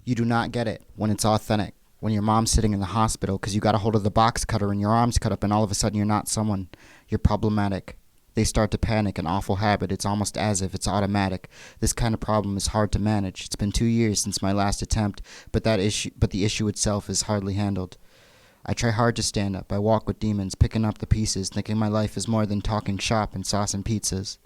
You do not get it when it's authentic. When your mom's sitting in the hospital because you got a hold of the box cutter and your arm's cut up and all of a sudden you're not someone. You're problematic. They start to panic, an awful habit. It's almost as if it's automatic. This kind of problem is hard to manage. It's been 2 years since my last attempt, but the issue itself is hardly handled. I try hard to stand up. I walk with demons, picking up the pieces, thinking my life is more than talking shop and sauce and pizzas.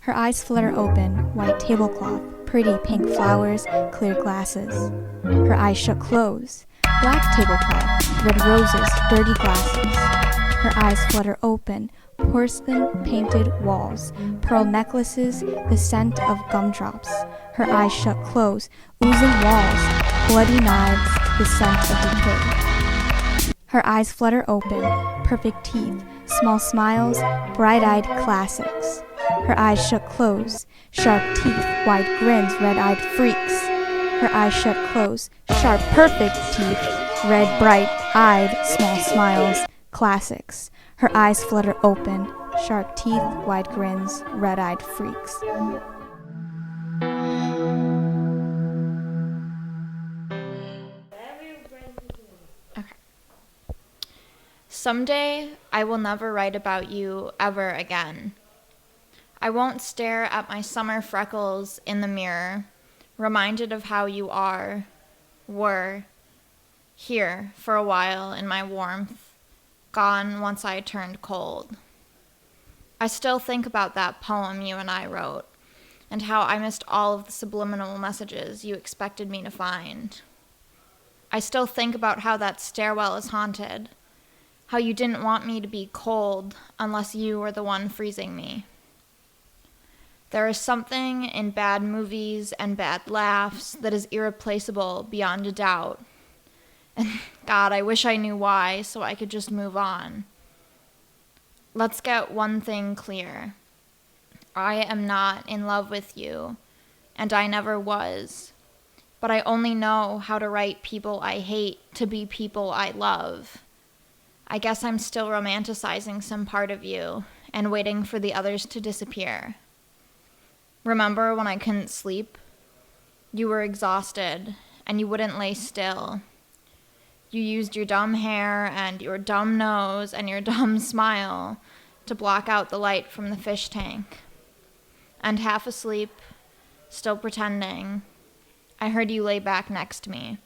Her eyes flutter open, white tablecloth, pretty pink flowers, clear glasses. Her eyes shut close, black tablecloth, red roses, dirty glasses. Her eyes flutter open, porcelain painted walls, pearl necklaces, the scent of gumdrops. Her eyes shut close, oozing walls, bloody knives, the scent of decay. Her eyes flutter open, perfect teeth, small smiles, bright-eyed classics. Her eyes shut close, sharp teeth, wide grins, red-eyed freaks. Her eyes shut close, sharp, perfect teeth, red, bright-eyed, small smiles, classics. Her eyes flutter open, sharp teeth, wide grins, red-eyed freaks. Okay. Someday, I will never write about you ever again. I won't stare at my summer freckles in the mirror, reminded of how you were, here for a while in my warmth, gone once I turned cold. I still think about that poem you and I wrote, and how I missed all of the subliminal messages you expected me to find. I still think about how that stairwell is haunted, how you didn't want me to be cold unless you were the one freezing me. There is something in bad movies and bad laughs that is irreplaceable beyond a doubt. And God, I wish I knew why so I could just move on. Let's get one thing clear. I am not in love with you, and I never was. But I only know how to write people I hate to be people I love. I guess I'm still romanticizing some part of you and waiting for the others to disappear. Remember when I couldn't sleep? You were exhausted, and you wouldn't lay still. You used your dumb hair and your dumb nose and your dumb smile to block out the light from the fish tank. And half asleep, still pretending, I heard you lay back next to me,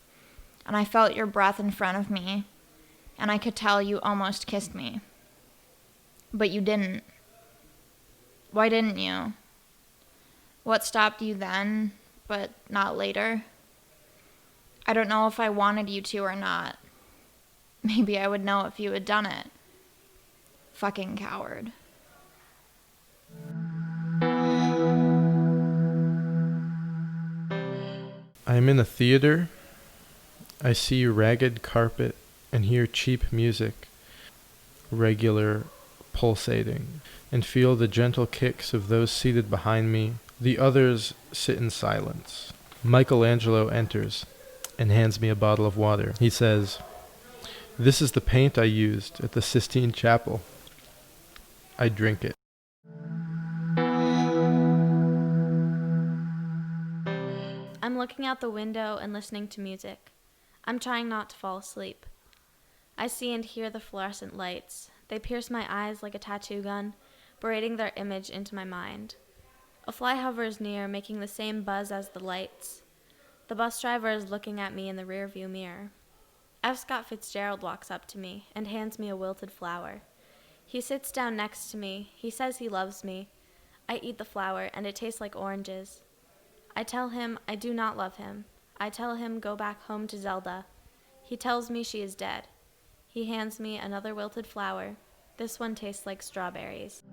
and I felt your breath in front of me, and I could tell you almost kissed me. But you didn't. Why didn't you? What stopped you then, but not later? I don't know if I wanted you to or not. Maybe I would know if you had done it. Fucking coward. I am in a theater. I see ragged carpet and hear cheap music, regular, pulsating, and feel the gentle kicks of those seated behind me. The others sit in silence. Michelangelo enters and hands me a bottle of water. He says, "This is the paint I used at the Sistine Chapel." I drink it. I'm looking out the window and listening to music. I'm trying not to fall asleep. I see and hear the fluorescent lights. They pierce my eyes like a tattoo gun, braiding their image into my mind. A fly hovers near, making the same buzz as the lights. The bus driver is looking at me in the rearview mirror. F. Scott Fitzgerald walks up to me and hands me a wilted flower. He sits down next to me. He says he loves me. I eat the flower, and it tastes like oranges. I tell him I do not love him. I tell him go back home to Zelda. He tells me she is dead. He hands me another wilted flower. This one tastes like strawberries.